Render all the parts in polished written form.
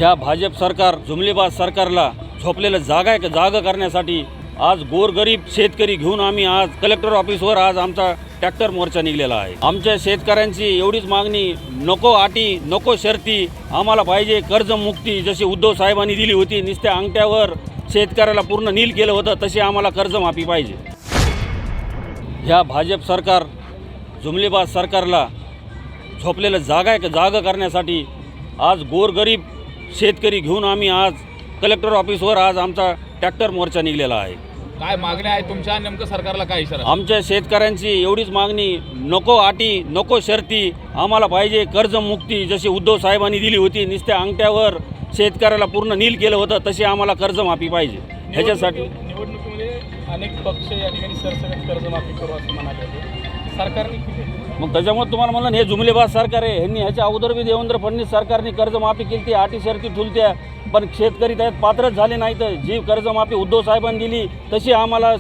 ह्या भाजप सरकार जुमलेबाज सरकारला झोपलेलं जागा करण्यासाठी आज गोरगरीब शेतकरी घेऊन आम्ही आज कलेक्टर ऑफिसवर आज आमचा ट्रॅक्टर मोर्चा निघलेला आहे। आमच्या शेतकऱ्यांची एवढीच मागणी, नको अटी नको शर्ती, आम्हाला पाहिजे कर्जमुक्ती जशी उद्धव साहेबांनी दिली होती, नुसत्या अंगठ्यावर शेतकऱ्याला पूर्ण नील केलं होतं तशी आम्हाला कर्जमाफी पाहिजे। ह्या भाजप सरकार जुमलेबाज सरकारला झोपलेलं जागा करण्यासाठी आज गोरगरीब शेतकरी घेऊन आम्ही आज कलेक्टर ऑफिसवर आज आमचा ट्रॅक्टर मोर्चा निघलेला आहे। काय मागण्या आहे तुमच्या, नेमकं सरकारला काय इशारा? आमच्या शेतकऱ्यांची एवढीच मागणी, नको अटी नको शर्ती, आम्हाला पाहिजे कर्जमुक्ती जशी उद्धव साहेबांनी दिली होती, नुसत्या अंगठ्यावर शेतकऱ्याला पूर्ण नील केलं होतं तशी आम्हाला कर्जमाफी पाहिजे। ह्याच्यासाठी निवडणुकीमध्ये अनेक पक्ष या ठिकाणी सरसकट कर्जमाफी करू असं म्हणाले, सरकारने केले। मग त्याच्यामुळे तुम्हाला म्हणलं हे जुमलेबाज सरकार आहे। ह्यांनी ह्याच्या अगोदर बी देवेंद्र फडणवीस सरकारने कर्जमाफी केली ती, अटी शर्ती ठुलत्या, पण शेतकरी त्यात पात्रच झाले नाही। तर जी कर्जमाफी उद्धव साहेबांनी दिली तशी आम्हाला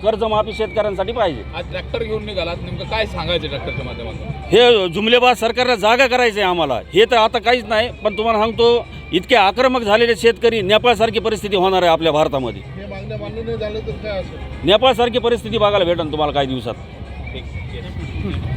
कर्जमाफी शेतकऱ्यांसाठी पाहिजे। आज ट्रॅक्टर घेऊन निघालात, नेमकं काय सांगायचं ट्रॅक्टरच्या माध्यमातून? हे जुमलेबाज सरकारला जागा करायचं आहे आम्हाला, हे तर आता काहीच नाही। पण तुम्हाला सांगतो, इतके आक्रमक झालेले शेतकरी, नेपाळसारखी परिस्थिती होणार आहे आपल्या भारतामध्ये। हे मागण्या मान्य नाही झालं तर काय असेल? नेपाळसारखी परिस्थिती बघायला भेटेल तुम्हाला काही दिवसात। ठीक आहे.